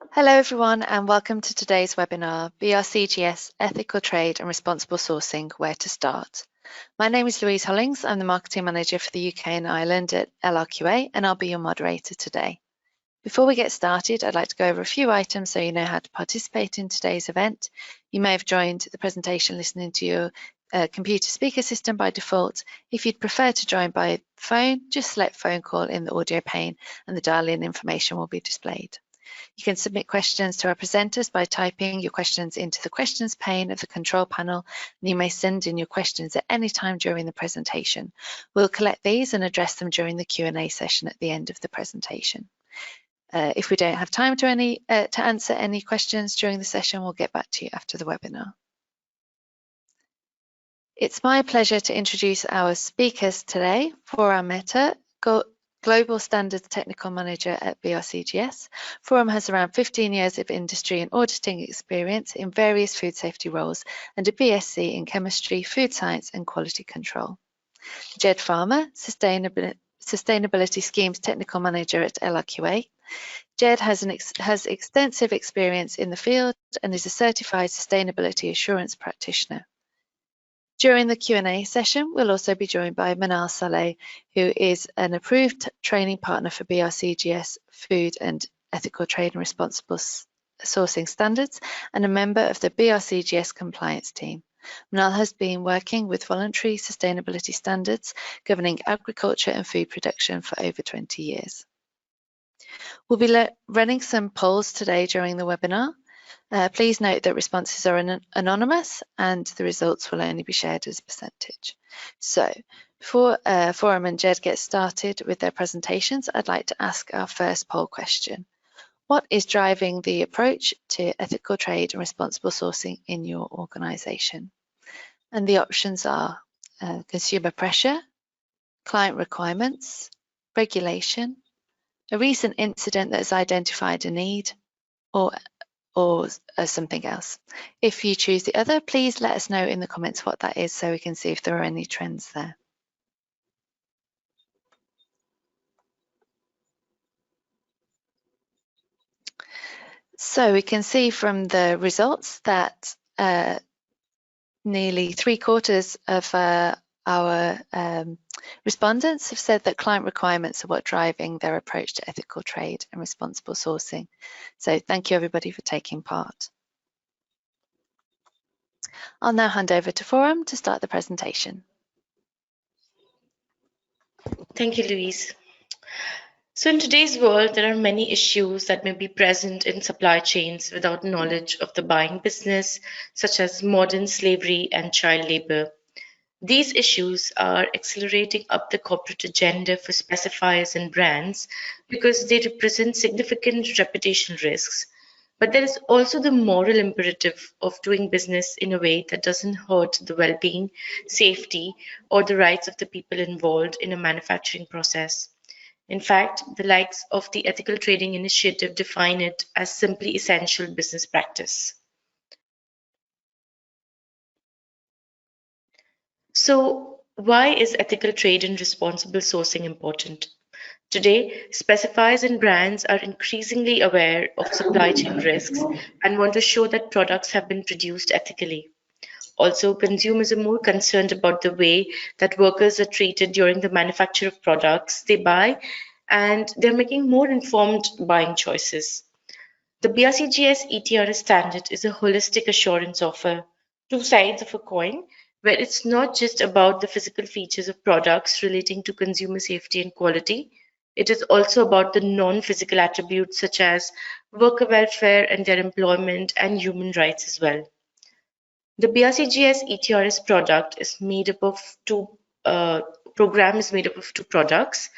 Hello everyone and welcome to today's webinar, BRCGS Ethical Trade and Responsible Sourcing, Where to Start. My name is Louise Hollings, I'm the Marketing Manager for the UK and Ireland at LRQA and I'll be your moderator today. Before we get started, I'd like to go over a few items so you know how to participate in today's event. You may have joined the presentation listening to your computer speaker system by default. If you'd prefer to join by phone, just select phone call in the audio pane and the dial-in information will be displayed. You can submit questions to our presenters by typing your questions into the questions pane of the control panel, and you may send in your questions at any time during the presentation. We'll collect these and address them during the Q&A session at the end of the presentation. If we don't have time to answer any questions during the session, we'll get back to you after the webinar. It's my pleasure to introduce our speakers today. Forum Mehta, Global Standards Technical Manager at BRCGS. Forum has around 15 years of industry and auditing experience in various food safety roles and a BSc in Chemistry, Food Science and Quality Control. Jed Farmer, Sustainability Schemes Technical Manager at LRQA. Jed has extensive experience in the field and is a certified sustainability assurance practitioner. During the Q&A session, we'll also be joined by Manal Saleh, who is an approved training partner for BRCGS Food and Ethical Trade and Responsible Sourcing Standards and a member of the BRCGS compliance team. Manal has been working with voluntary sustainability standards governing agriculture and food production for over 20 years. We'll be running some polls today during the webinar. Please note that responses are anonymous and the results will only be shared as a percentage. So before Forum and Jed get started with their presentations, I'd like to ask our first poll question. What is driving the approach to ethical trade and responsible sourcing in your organisation? And the options are consumer pressure, client requirements, regulation, a recent incident that has identified a need, or something else. If you choose the other, please let us know in the comments what that is so we can see if there are any trends there. So we can see from the results that nearly 3/4 of our respondents have said that client requirements are what driving their approach to ethical trade and responsible sourcing. So thank you everybody for taking part. I'll now hand over to Forum to start the presentation. Thank you, Louise. So in today's world, there are many issues that may be present in supply chains without knowledge of the buying business, such as modern slavery and child labor. These issues are accelerating up the corporate agenda for specifiers and brands because they represent significant reputational risks. But there is also the moral imperative of doing business in a way that doesn't hurt the well-being, safety, or the rights of the people involved in a manufacturing process. In fact, the likes of the Ethical Trading Initiative define it as simply essential business practice. So, why is ethical trade and responsible sourcing important? Today, specifiers and brands are increasingly aware of supply chain risks and want to show that products have been produced ethically. Also, consumers are more concerned about the way that workers are treated during the manufacture of products they buy, and they're making more informed buying choices. The BRCGS ETRS standard is a holistic assurance offer, two sides of a coin, where it's not just about the physical features of products relating to consumer safety and quality. It is also about the non-physical attributes such as worker welfare and their employment and human rights as well. The BRCGS ETRS program is made up of two products.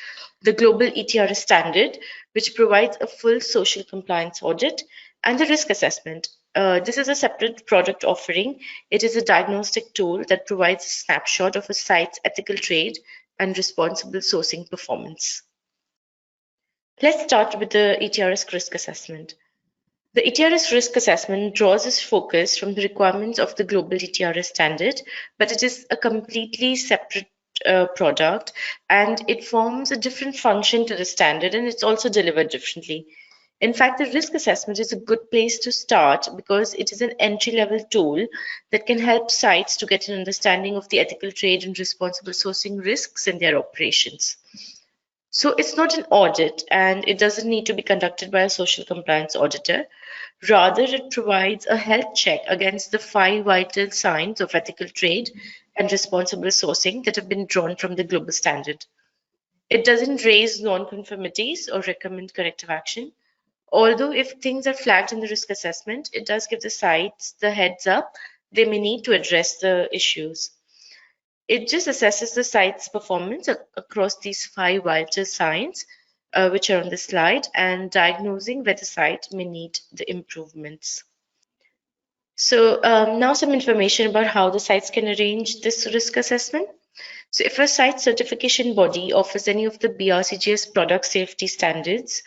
The Global ETRS Standard, which provides a full social compliance audit, and the risk assessment. This is a separate product offering. It is a diagnostic tool that provides a snapshot of a site's ethical trade and responsible sourcing performance. Let's start with the ETRS risk assessment. The ETRS risk assessment draws its focus from the requirements of the global ETRS standard, but it is a completely separate product and it forms a different function to the standard and it's also delivered differently. In fact, the risk assessment is a good place to start because it is an entry-level tool that can help sites to get an understanding of the ethical trade and responsible sourcing risks in their operations. So it's not an audit and it doesn't need to be conducted by a social compliance auditor. Rather, it provides a health check against the 5 vital signs of ethical trade and responsible sourcing that have been drawn from the global standard. It doesn't raise non-conformities or recommend corrective action. Although if things are flagged in the risk assessment, it does give the sites the heads up they may need to address the issues. It just assesses the site's performance across these 5 vital signs, which are on the slide, and diagnosing where the site may need the improvements. So now some information about how the sites can arrange this risk assessment. So if a site certification body offers any of the BRCGS product safety standards,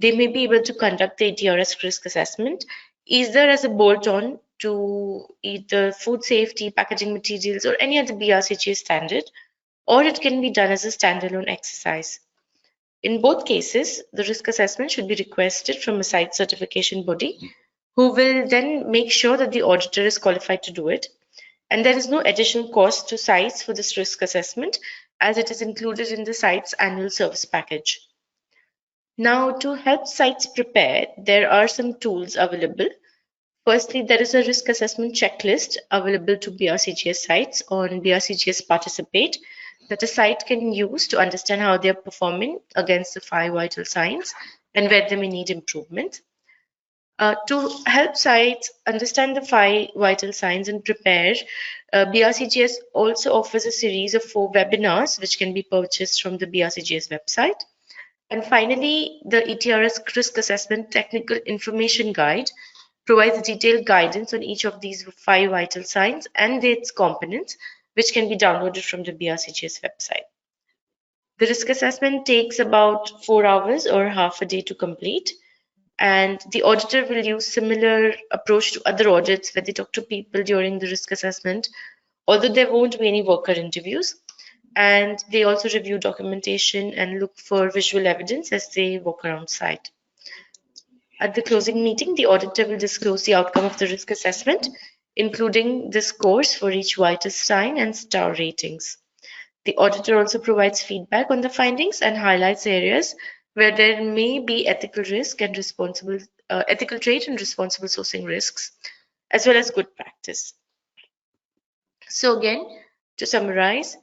they may be able to conduct the ETRS risk assessment either as a bolt-on to either food safety, packaging materials, or any other BRCGS standard, or it can be done as a standalone exercise. In both cases, the risk assessment should be requested from a site certification body who will then make sure that the auditor is qualified to do it. And there is no additional cost to sites for this risk assessment as it is included in the site's annual service package. Now, to help sites prepare, there are some tools available. Firstly, there is a risk assessment checklist available to BRCGS sites on BRCGS Participate that a site can use to understand how they are performing against the 5 vital signs and where they may need improvement. To help sites understand the 5 vital signs and prepare, BRCGS also offers a series of 4 webinars which can be purchased from the BRCGS website. And finally, the ETRS Risk Assessment Technical Information Guide provides detailed guidance on each of these 5 vital signs and its components, which can be downloaded from the BRCGS website. The risk assessment takes about 4 hours or half a day to complete. And the auditor will use similar approach to other audits where they talk to people during the risk assessment, although there won't be any worker interviews. And they also review documentation and look for visual evidence as they walk around site. At the closing meeting, the auditor will disclose the outcome of the risk assessment, including the scores for each vital sign and star ratings. The auditor also provides feedback on the findings and highlights areas where there may be ethical risk and ethical trade and responsible sourcing risks, as well as good practice. So again, to summarize,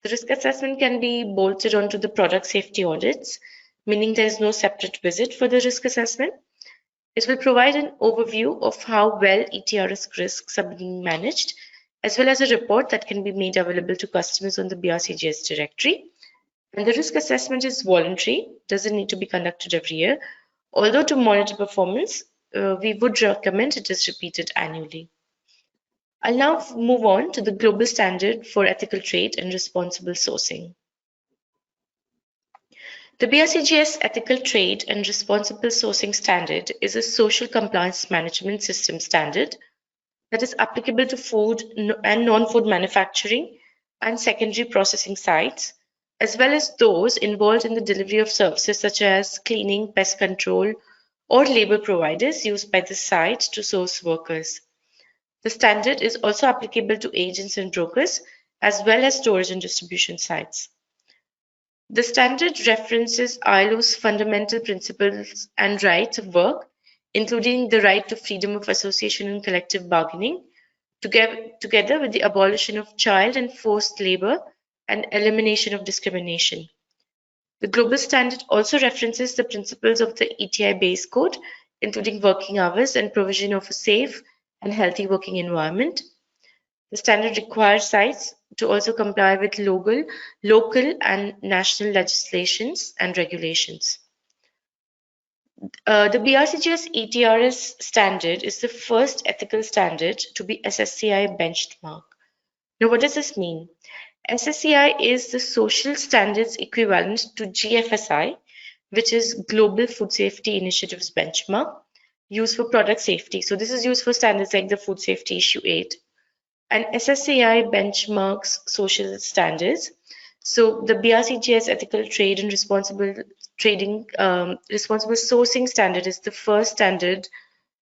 the risk assessment can be bolted onto the product safety audits, meaning there is no separate visit for the risk assessment. It will provide an overview of how well ETRS risks are being managed, as well as a report that can be made available to customers on the BRCGS directory. And the risk assessment is voluntary, doesn't need to be conducted every year, although to monitor performance, we would recommend it is repeated annually. I'll now move on to the global standard for ethical trade and responsible sourcing. The BRCGS Ethical Trade and Responsible Sourcing Standard is a social compliance management system standard that is applicable to food and non-food manufacturing and secondary processing sites, as well as those involved in the delivery of services such as cleaning, pest control, or labor providers used by the site to source workers. The standard is also applicable to agents and brokers, as well as storage and distribution sites. The standard references ILO's fundamental principles and rights of work, including the right to freedom of association and collective bargaining, together with the abolition of child and forced labor and elimination of discrimination. The global standard also references the principles of the ETI base code, including working hours and provision of a safe and healthy working environment. The standard requires sites to also comply with local and national legislations and regulations. The BRCGS ETRS standard is the first ethical standard to be SSCI benchmark. Now, what does this mean? SSCI is the social standards equivalent to GFSI, which is Global Food Safety Initiative's benchmark, used for product safety. So this is used for standards like the Food Safety Issue 8. And SSCI benchmarks social standards. So the BRCGS Ethical Trade and Responsible trading responsible sourcing standard is the first standard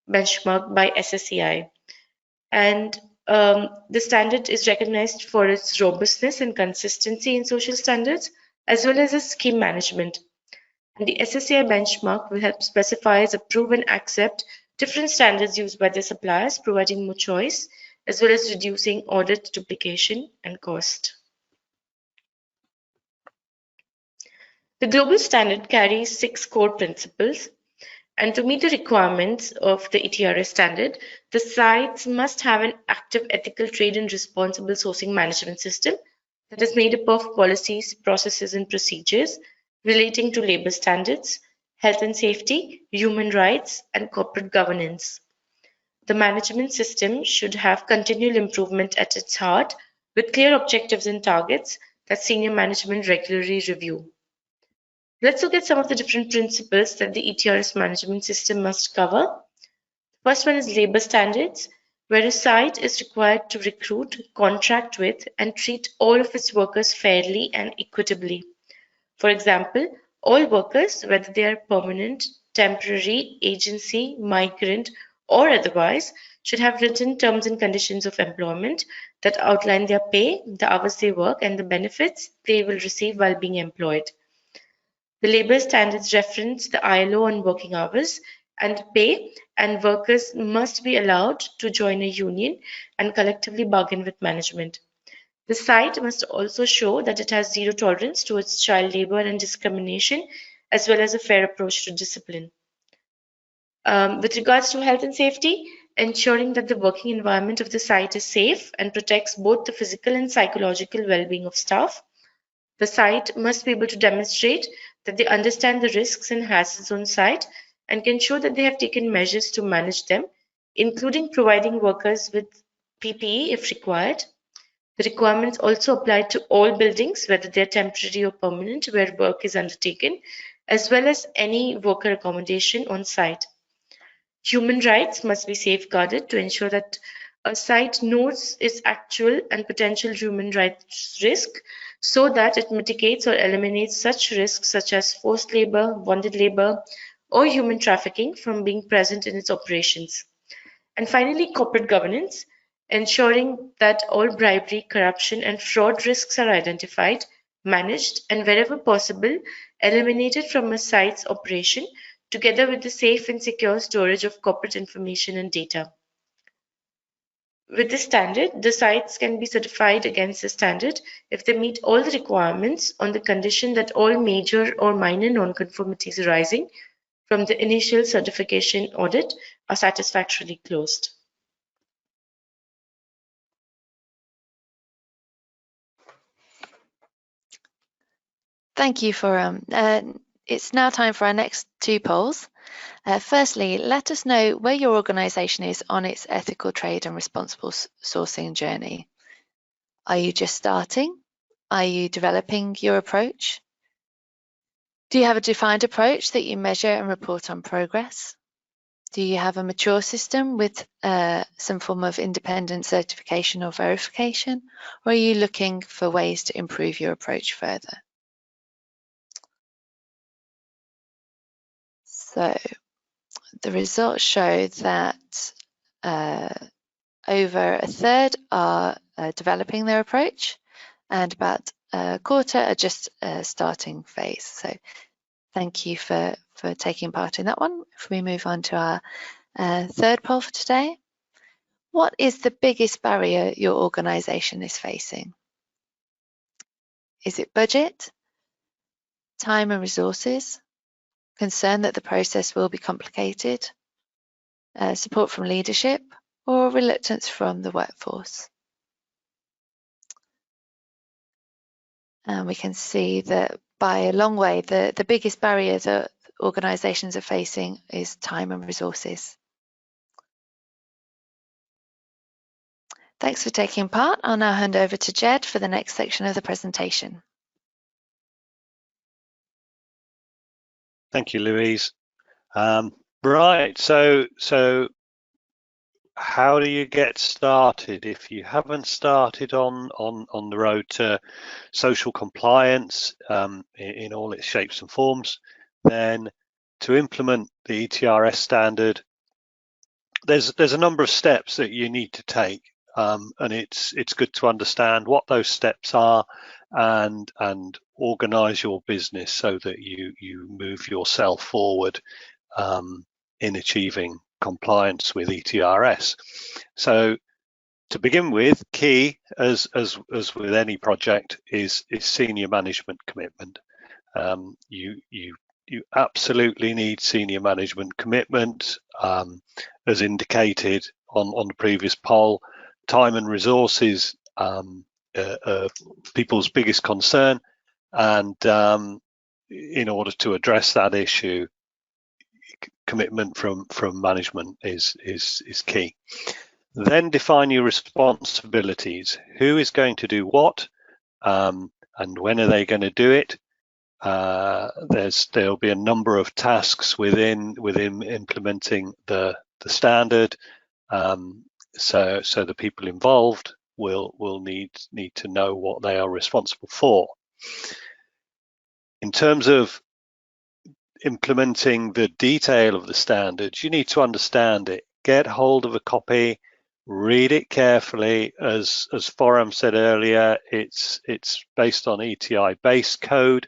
benchmarked by SSCI. And the standard is recognized for its robustness and consistency in social standards, as well as its scheme management. And the SSCI benchmark will help specify, approve, and accept different standards used by the suppliers, providing more choice, as well as reducing audit duplication and cost. The global standard carries 6 core principles. And to meet the requirements of the ETRS standard, the sites must have an active ethical trade and responsible sourcing management system that is made up of policies, processes, and procedures relating to labor standards, health and safety, human rights, and corporate governance. The management system should have continual improvement at its heart, with clear objectives and targets that senior management regularly review. Let's look at some of the different principles that the ETRS management system must cover. First one is labor standards, where a site is required to recruit, contract with, and treat all of its workers fairly and equitably. For example, all workers, whether they are permanent, temporary, agency, migrant, or otherwise, should have written terms and conditions of employment that outline their pay, the hours they work, and the benefits they will receive while being employed. The labour standards reference the ILO on working hours and pay, and workers must be allowed to join a union and collectively bargain with management. The site must also show that it has zero tolerance towards child labour and discrimination, as well as a fair approach to discipline. With regards to health and safety, ensuring that the working environment of the site is safe and protects both the physical and psychological well-being of staff. The site must be able to demonstrate that they understand the risks and hazards on site and can show that they have taken measures to manage them, including providing workers with PPE if required. The requirements also apply to all buildings, whether they are temporary or permanent, where work is undertaken, as well as any worker accommodation on site. Human rights must be safeguarded to ensure that a site knows its actual and potential human rights risk so that it mitigates or eliminates such risks such as forced labor, bonded labor, or human trafficking from being present in its operations. And finally, corporate governance, ensuring that all bribery, corruption, and fraud risks are identified, managed, and wherever possible, eliminated from a site's operation, together with the safe and secure storage of corporate information and data. With this standard, the sites can be certified against the standard if they meet all the requirements on the condition that all major or minor non-conformities arising from the initial certification audit are satisfactorily closed. Thank you, Forum. It's now time for our next 2 polls. Firstly, let us know where your organisation is on its ethical trade and responsible sourcing journey. Are you just starting? Are you developing your approach? Do you have a defined approach that you measure and report on progress? Do you have a mature system with some form of independent certification or verification? Or are you looking for ways to improve your approach further? So the results show that over a third are developing their approach and about a quarter are just starting phase. So thank you for taking part in that one. If we move on to our third poll for today, what is the biggest barrier your organisation is facing? Is it budget, time and resources, concern that the process will be complicated, support from leadership, or reluctance from the workforce? And we can see that by a long way, the biggest barrier that organisations are facing is time and resources. Thanks for taking part. I'll now hand over to Jed for the next section of the presentation. Thank you, Louise. Right, so how do you get started if you haven't started on the road to social compliance in all its shapes and forms? then to implement the ETRS standard, there's a number of steps that you need to take, and it's good to understand what those steps are and organize your business so that you move yourself forward in achieving compliance with ETRS. So to begin with, key as with any project is senior management commitment. You absolutely need senior management commitment, as indicated on the previous poll. Time and resources people's biggest concern, and in order to address that issue, commitment from management is key. Then define your responsibilities. Who is going to do what, and when are they going to do it? There'll be a number of tasks within implementing the standard, so the people involved will need to know what they are responsible for. In terms of implementing the detail of the standards, you need to understand it. Get hold of a copy, read it carefully. As Foram said earlier, it's based on ETI base code.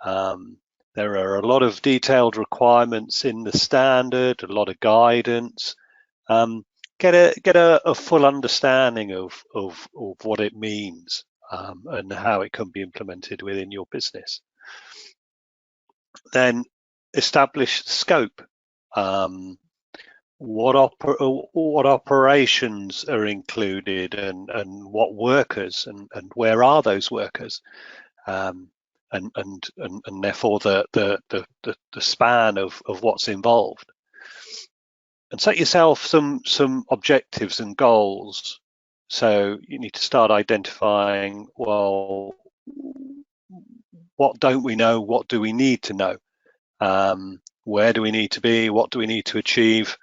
There are a lot of detailed requirements in the standard, a lot of guidance. Get a full understanding of what it means and how it can be implemented within your business. Then establish the scope. What operations are included, and what workers, and where are those workers, and therefore the span of what's involved. And set yourself some objectives and goals. So you need to start identifying, well, what don't we know? What do we need to know? Where do we need to be? What do we need to achieve?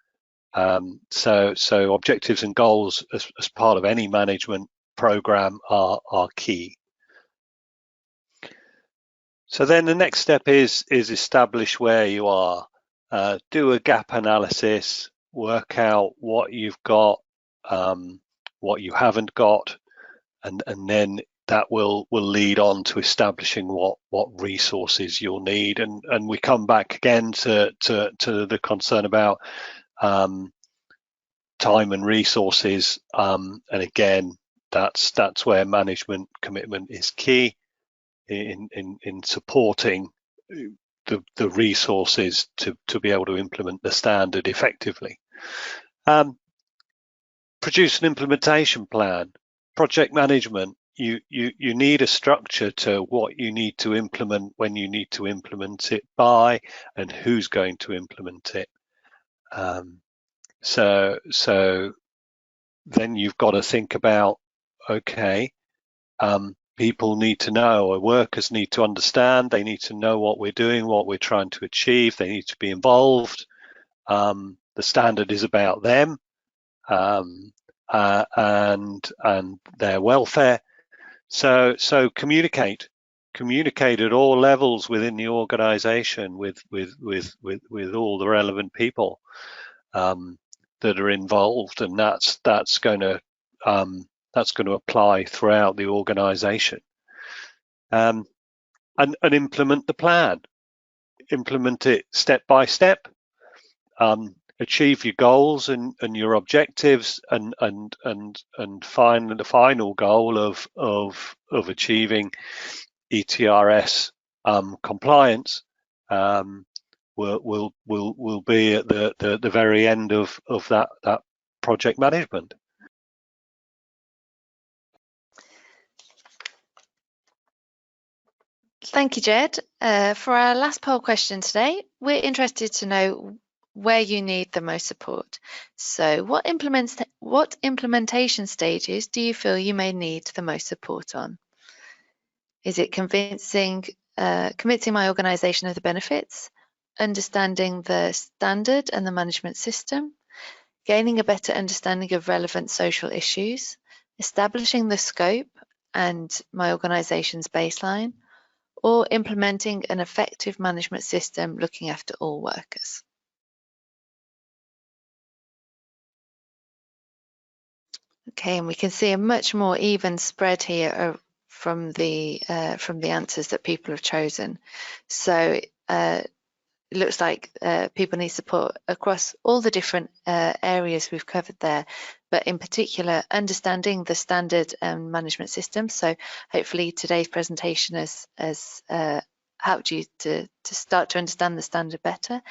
So objectives and goals as part of any management program are key. So then the next step is establish where you are. Do a gap analysis, work out what you've got, what you haven't got, and then that will lead on to establishing what resources you'll need. And we come back again to the concern about time and resources, and again that's where management commitment is key in supporting the resources to be able to implement the standard effectively. Produce an implementation plan. Project management, you need a structure to what you need to implement, when you need to implement it by, and who's going to implement it. So then you've got to think about, okay, people need to know, or workers need to understand, they need to know what we're doing, what we're trying to achieve, they need to be involved. The standard is about them and their welfare. So communicate at all levels within the organization with all the relevant people that are involved, and that's going to apply throughout the organization. And implement the plan. Implement it step by step. Achieve your goals and your objectives, and find the final goal of achieving ETRS compliance will be at the very end of that project management. Thank you, Jed. For our last poll question today, we're interested to know where you need the most support. So what implementation stages do you feel you may need the most support on? Is it convincing my organization of the benefits, understanding the standard and the management system, gaining a better understanding of relevant social issues, establishing the scope and my organization's baseline, or implementing an effective management system looking after all workers. Okay, and we can see a much more even spread here from the answers that people have chosen. So it looks like people need support across all the different areas we've covered there, but in particular understanding the standard management system. So hopefully today's presentation has helped you to start to understand the standard better,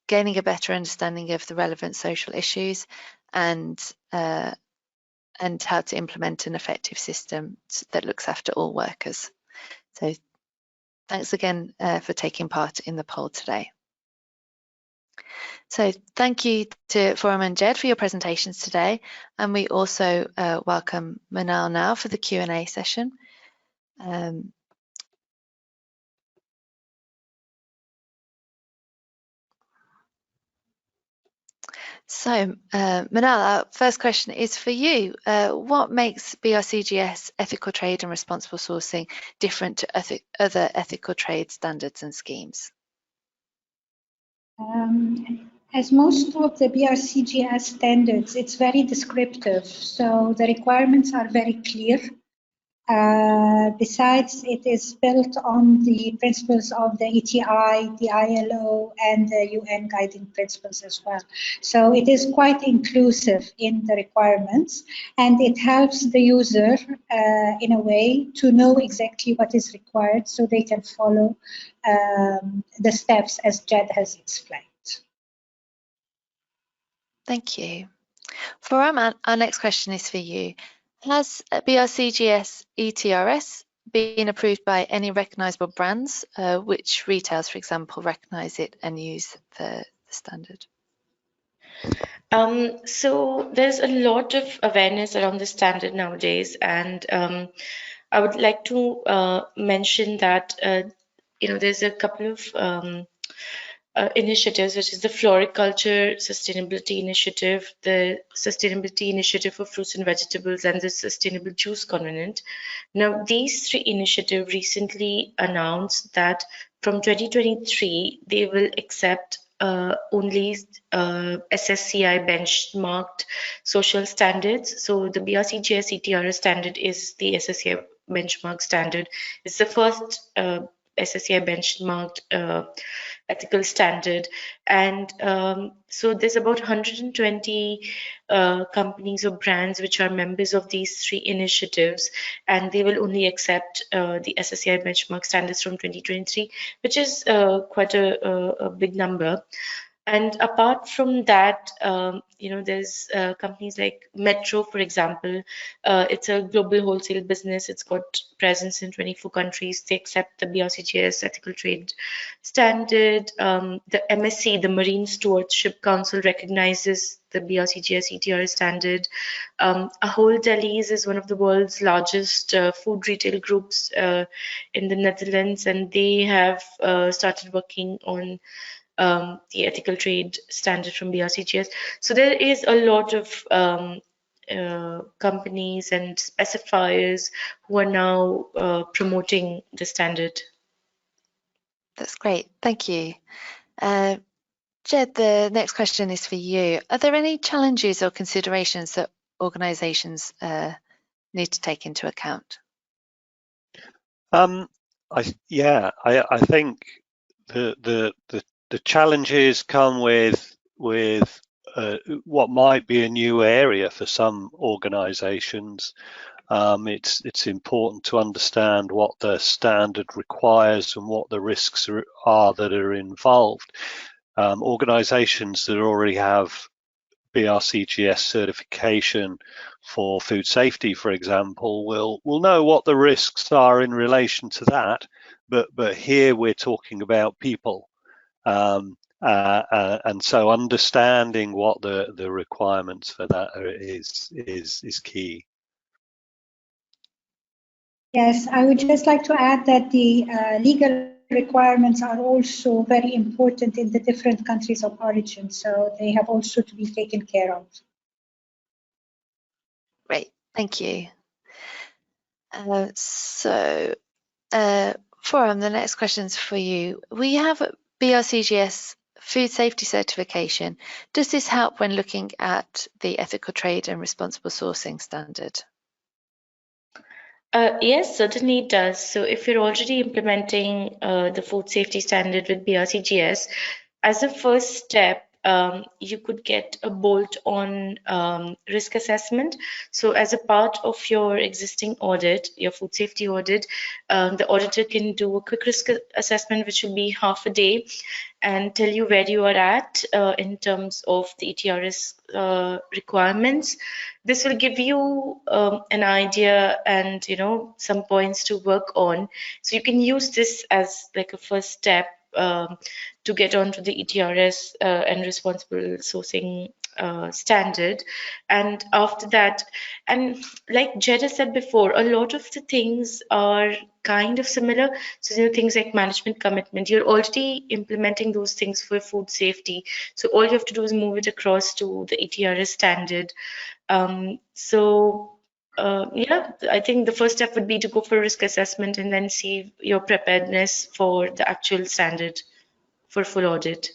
gaining a better understanding of the relevant social issues, and how to implement an effective system that looks after all workers. So thanks again for taking part in the poll today. So thank you to Forum and Jed for your presentations today, and we also welcome Manal now for the Q&A session. So Manal, our first question is for you. What makes BRCGS ethical trade and responsible sourcing different to other ethical trade standards and schemes? As most of the BRCGS standards, it's very descriptive, so the requirements are very clear. Besides, it is built on the principles of the ETI, the ILO, and the UN guiding principles as well. So it is quite inclusive in the requirements, and it helps the user in a way to know exactly what is required so they can follow the steps as Jed has explained. Thank you. For our next question is for you. Has BRCGS ETRS been approved by any recognisable brands, which retailers, for example, recognise it and use the standard? So there's a lot of awareness around the standard nowadays, and I would like to mention that there's a couple of initiatives, which is the Floriculture Sustainability Initiative, the Sustainability Initiative for Fruits and Vegetables, and the Sustainable Juice Covenant. Now, these three initiatives recently announced that from 2023, they will accept only SSCI benchmarked social standards. So the BRCGS ETRS standard is the SSCI benchmark standard. It's the first SSCI benchmarked ethical standard, and so there's about 120 companies or brands which are members of these three initiatives, and they will only accept the SSCI benchmark standards from 2023, which is quite a big number. And apart from that, there's companies like Metro, for example. It's a global wholesale business. It's got presence in 24 countries. They accept the BRCGS ethical trade standard. The MSC, the Marine Stewardship Council, recognizes the BRCGS ETRS standard. Ahold Delhaize is one of the world's largest food retail groups in the Netherlands, and they have started working on the ethical trade standard from BRCGS. So there is a lot of companies and specifiers who are now promoting the standard. That's great, thank you. Jed, the next question is for you. Are there any challenges or considerations that organisations need to take into account? I think the challenges come with what might be a new area for some organisations. It's important to understand what the standard requires and what the risks are that are involved. Organisations that already have BRCGS certification for food safety, for example, will know what the risks are in relation to that. But here we're talking about people, and so understanding what the requirements for that is key. Yes, I would just like to add that the legal requirements are also very important in the different countries of origin, so they have also to be taken care of. Great, thank you. So Forum, the next question's for you. We have BRCGS food safety certification. Does this help when looking at the ethical trade and responsible sourcing standard? Yes, certainly it does. So if you're already implementing the food safety standard with BRCGS, as a first step, you could get a bolt-on risk assessment. So as a part of your existing audit, your food safety audit, the auditor can do a quick risk assessment, which will be half a day, and tell you where you are at in terms of the ETRS requirements. This will give you an idea and some points to work on. So you can use this as like a first step to get onto the ETRS and responsible sourcing standard. And after that, and like Jed has said before, a lot of the things are kind of similar. So things like management commitment, you're already implementing those things for food safety. So all you have to do is move it across to the ETRS standard. Yeah, I think the first step would be to go for a risk assessment and then see your preparedness for the actual standard for full audit.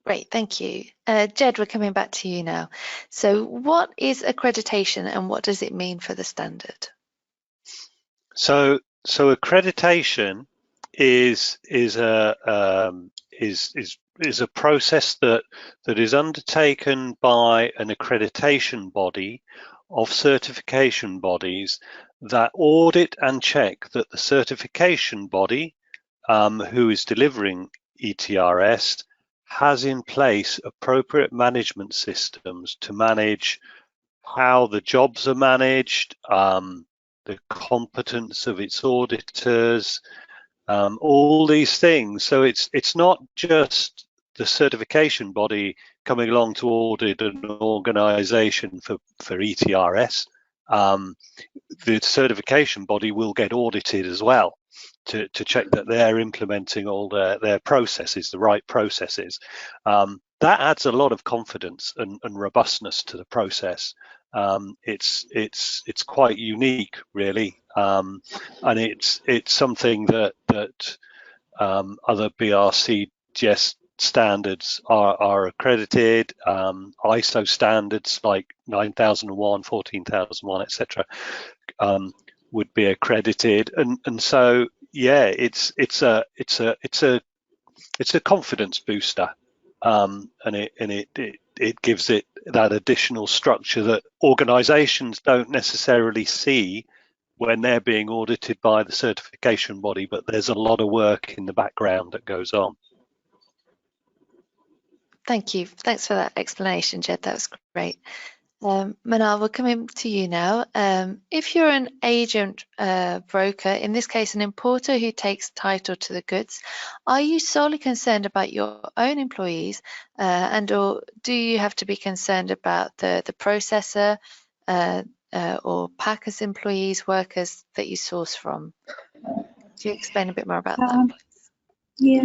Great, thank you. Jed, we're coming back to you now. So what is accreditation and what does it mean for the standard? So accreditation is a process that is undertaken by an accreditation body of certification bodies that audit and check that the certification body who is delivering ETRS has in place appropriate management systems to manage how the jobs are managed, the competence of its auditors, all these things. So it's not just the certification body coming along to audit an organization for ETRS. The certification body will get audited as well to check that they're implementing all their processes, the right processes. That adds a lot of confidence and robustness to the process. It's quite unique, really, and it's something that other BRCGS standards are accredited. ISO standards like 9001, 14001, etc. Would be accredited, and so yeah, it's a confidence booster, and it gives it that additional structure that organizations don't necessarily see when they're being audited by the certification body, but there's a lot of work in the background that goes on. Thank you. Thanks for that explanation, Jed. That was great. Manal, we're coming to you now. If you're an agent broker, in this case an importer who takes title to the goods, are you solely concerned about your own employees and or do you have to be concerned about the processor or packers employees, workers that you source from? Do you explain a bit more about that? Yeah,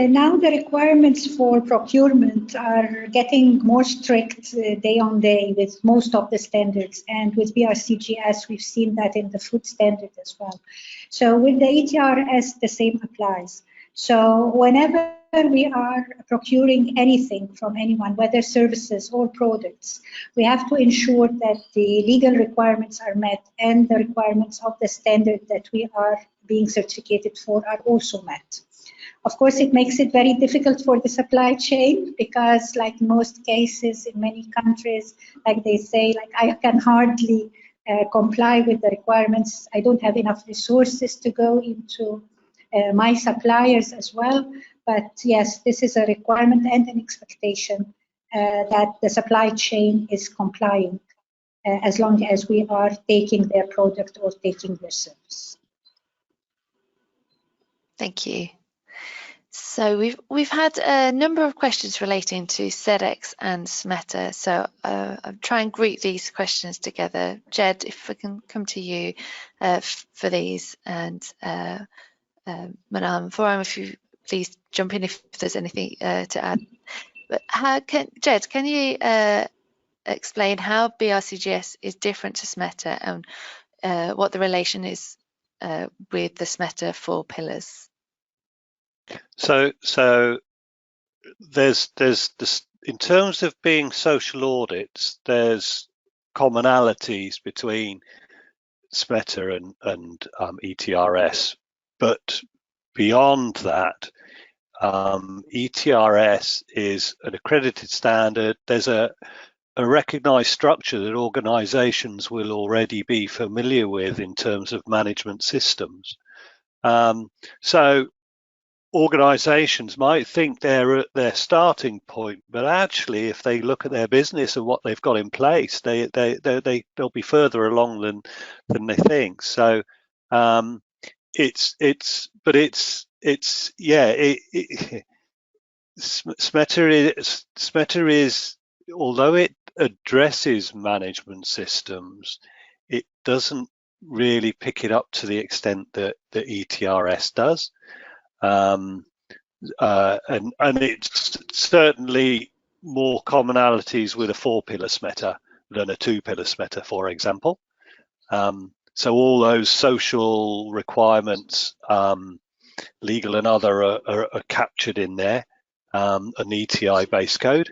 now the requirements for procurement are getting more strict day on day with most of the standards, and with BRCGS we've seen that in the food standard as well. So with the ETRS the same applies. So whenever we are procuring anything from anyone, whether services or products, we have to ensure that the legal requirements are met and the requirements of the standard that we are being certificated for are also met. Of course, it makes it very difficult for the supply chain because, like most cases in many countries, like they say, like I can hardly comply with the requirements. I don't have enough resources to go into my suppliers as well. But yes, this is a requirement and an expectation that the supply chain is complying as long as we are taking their product or taking their service. Thank you. So we've had a number of questions relating to SEDEX and SMETA. So I'll try and group these questions together. Jed, if I can come to you for these, and Manal, Forum, if you please jump in if there's anything to add. But Jed, can you explain how BRCGS is different to SMETA, what the relation is with the SMETA 4 pillars. So there's this, in terms of being social audits, there's commonalities between SMETA and ETRS, but beyond that, ETRS is an accredited standard. There's a recognized structure that organizations will already be familiar with in terms of management systems. So organizations might think they're at their starting point, but actually if they look at their business and what they've got in place, they'll be further along than they think. So SMETA is, although it addresses management systems, it doesn't really pick it up to the extent that the ETRS does. And it's certainly more commonalities with a 4-pillar SMETA than a 2-pillar SMETA, for example. So all those social requirements, legal and other, are captured in there, an ETI base code,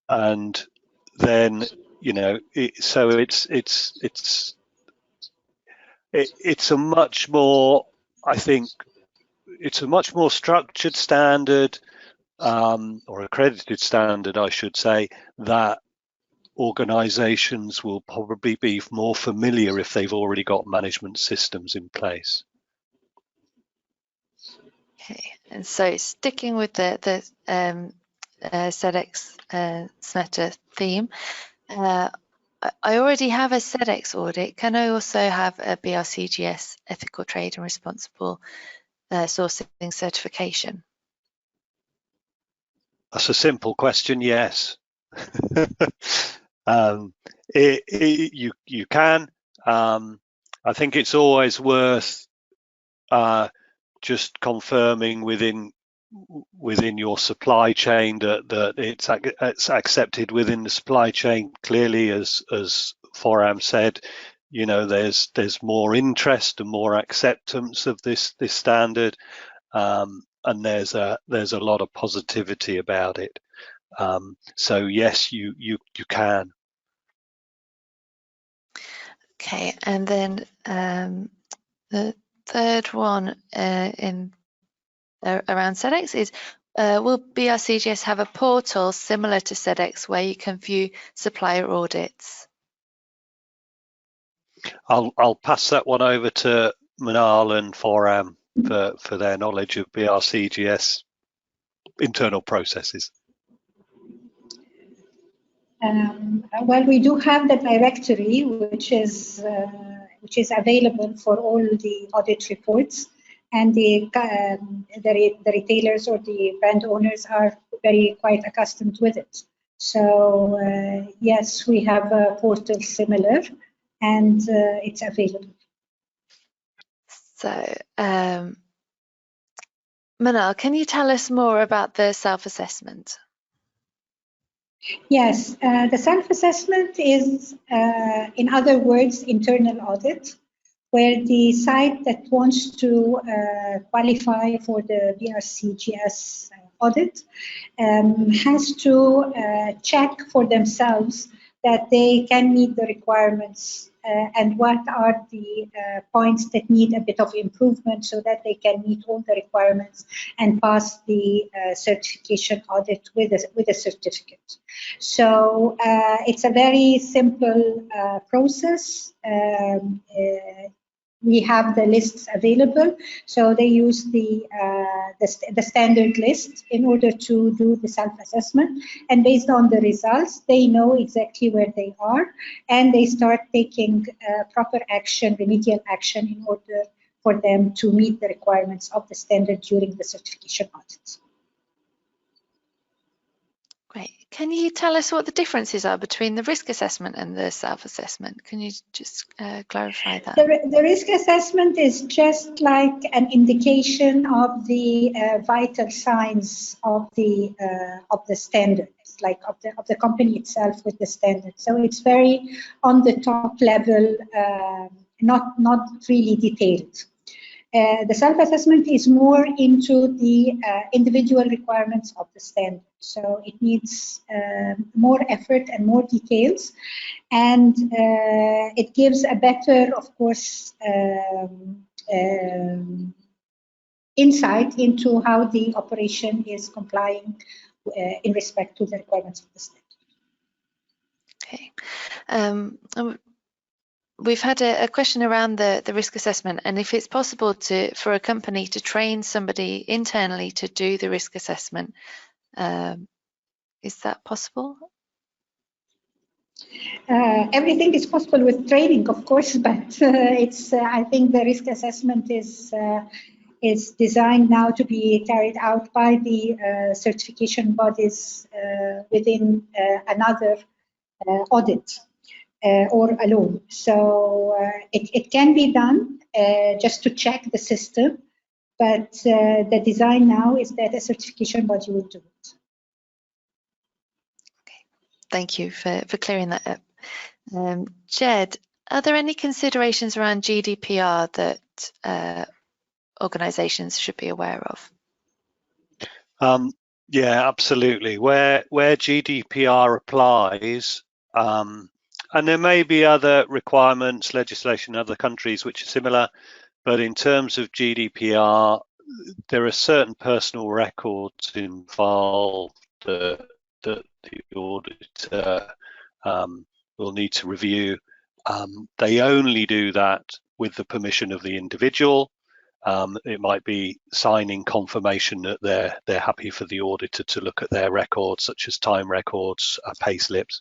and then so it's a much more, I think, it's a much more structured standard, or accredited standard, I should say, that organizations will probably be more familiar if they've already got management systems in place. Okay, and so sticking with the SEDEX SMETA theme, I already have a SEDEX audit. Can I also have a BRCGS ethical trade and responsible sourcing certification? That's a simple question, yes. You can. I think it's always worth just confirming within your supply chain that it's accepted within the supply chain. Clearly, as Foram said, there's more interest and more acceptance of this standard, and there's a lot of positivity about it. So yes, you can. Okay, and then the third one around SEDEX is, will BRCGS have a portal similar to SEDEX where you can view supplier audits? I'll pass that one over to Manal and Foram for their knowledge of BRCGS internal processes. Well, we do have the directory, which is available for all the audit reports, and the retailers or the brand owners are quite accustomed with it. So yes, we have a portal similar, and it's available. So, Manal, can you tell us more about the self-assessment? Yes, the self-assessment is, in other words, internal audit, where the site that wants to qualify for the BRCGS audit has to check for themselves that they can meet the requirements and what are the points that need a bit of improvement so that they can meet all the requirements and pass the certification audit with a certificate. So it's a very simple process. We have the lists available, so they use the standard list in order to do the self-assessment, and based on the results, they know exactly where they are, and they start taking proper action, remedial action, in order for them to meet the requirements of the standard during the certification audit. Right. Can you tell us what the differences are between the risk assessment and the self-assessment? Can you just clarify that? The risk assessment is just like an indication of the vital signs of the standards, like of the company itself with the standards. So it's very on the top level, not really detailed. The self-assessment is more into the individual requirements of the standard. So it needs more effort and more details, and it gives a better, of course, insight into how the operation is complying in respect to the requirements of the standard. Okay. We've had a question around the risk assessment, and if it's possible for a company to train somebody internally to do the risk assessment, is that possible? Everything is possible with training, of course, but it's. I think the risk assessment is designed now to be carried out by the certification bodies within another audit. Or alone. So it can be done just to check the system, but the design now is that a certification body will do it. Okay. Thank you for clearing that up. Jed, are there any considerations around GDPR that organisations should be aware of? Yeah, absolutely. Where GDPR applies, and there may be other requirements, legislation in other countries which are similar, but in terms of GDPR, there are certain personal records involved that the auditor will need to review. They only do that with the permission of the individual. It might be signing confirmation that they're happy for the auditor to look at their records, such as time records, pay slips,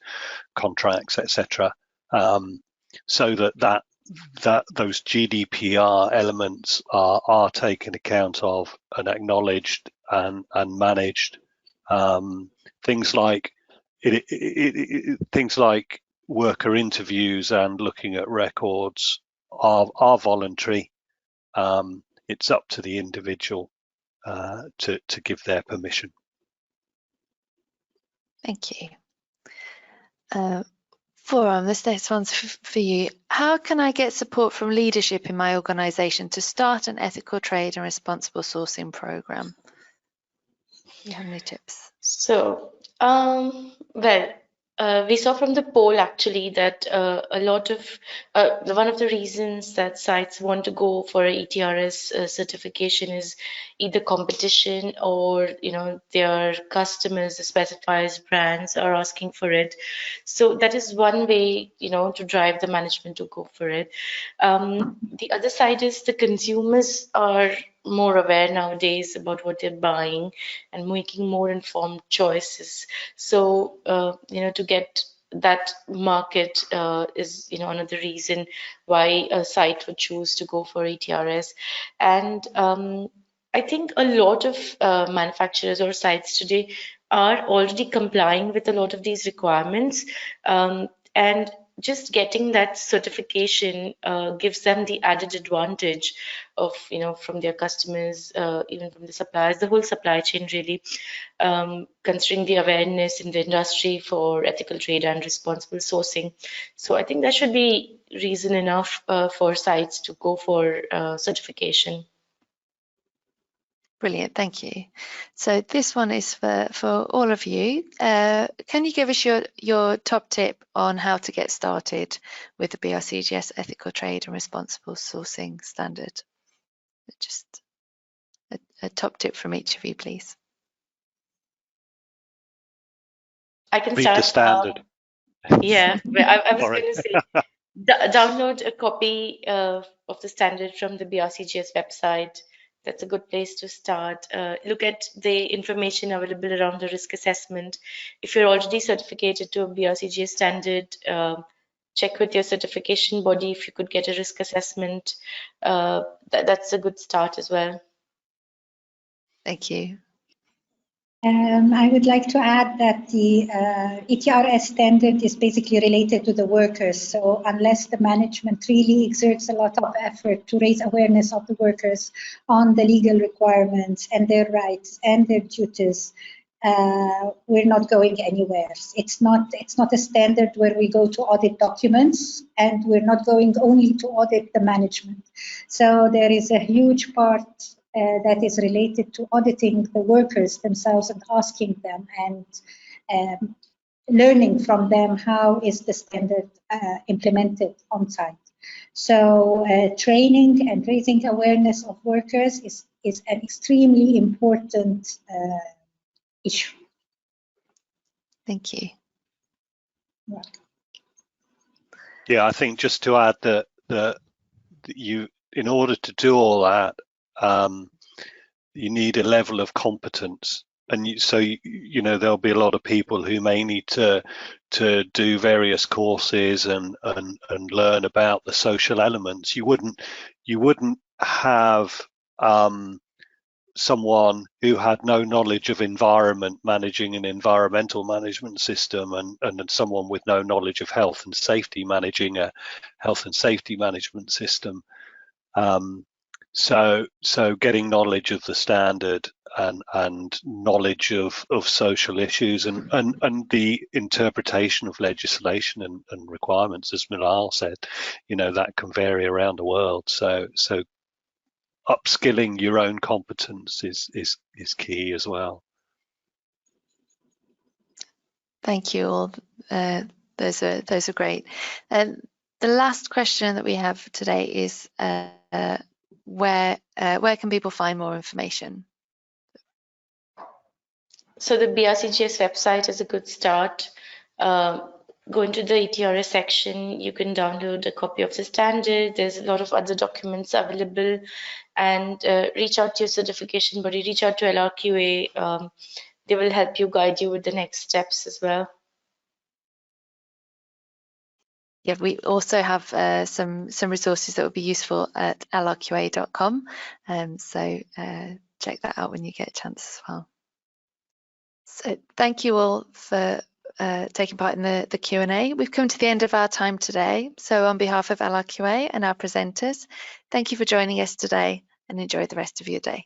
contracts, etc. So that those GDPR elements are taken account of and acknowledged and managed. Things like things like worker interviews and looking at records are voluntary. It's up to the individual to give their permission. Thank you. Forum, this next one's for you. How can I get support from leadership in my organisation to start an ethical trade and responsible sourcing programme? Do you have any tips? So, well, we saw from the poll actually that a lot of one of the reasons that sites want to go for a ETRS certification is either competition or their customers, the specifiers brands are asking for it. So that is one way to drive the management to go for it. The other side is the consumers are more aware nowadays about what they're buying and making more informed choices. So, to get that market is, another reason why a site would choose to go for ETRS. And I think a lot of manufacturers or sites today are already complying with a lot of these requirements. And just getting that certification gives them the added advantage of, from their customers, even from the suppliers, the whole supply chain really, considering the awareness in the industry for ethical trade and responsible sourcing. So I think that should be reason enough for sites to go for certification. Brilliant, thank you. So this one is for all of you. Can you give us your top tip on how to get started with the BRCGS ethical trade and responsible sourcing standard? Just a top tip from each of you, please. I can Read start. The standard. Yeah, I was Sorry. going to say, download a copy of the standard from the BRCGS website. That's a good place to start. Look at the information available around the risk assessment. If you're already certificated to a BRCGS standard, check with your certification body if you could get a risk assessment. That's a good start as well. Thank you. I would like to add that the ETRS standard is basically related to the workers. So unless the management really exerts a lot of effort to raise awareness of the workers on the legal requirements and their rights and their duties, we're not going anywhere. It's not a standard where we go to audit documents, and we're not going only to audit the management. So there is a huge part that is related to auditing the workers themselves and asking them and learning from them how is the standard implemented on site. So training and raising awareness of workers is an extremely important issue. Thank you. Yeah, I think just to add that you, in order to do all that, you need a level of competence, and you know there'll be a lot of people who may need to do various courses and learn about the social elements. You wouldn't have someone who had no knowledge of environment managing an environmental management system and someone with no knowledge of health and safety managing a health and safety management system. So getting knowledge of the standard and knowledge of social issues and the interpretation of legislation and requirements, as Milal said, you know, that can vary around the world. So upskilling your own competence is key as well. Thank you all. Those are great. And the last question that we have today is where can people find more information? So the BRCGS website is a good start. Go into the ETRS section, you can download a copy of the standard. There's a lot of other documents available, and reach out to your certification body, reach out to LRQA. They will help you, guide you with the next steps as well. Yeah, we also have some resources that would be useful at LRQA.com. So check that out when you get a chance as well. So thank you all for taking part in the Q&A. We've come to the end of our time today. So on behalf of LRQA and our presenters, thank you for joining us today and enjoy the rest of your day.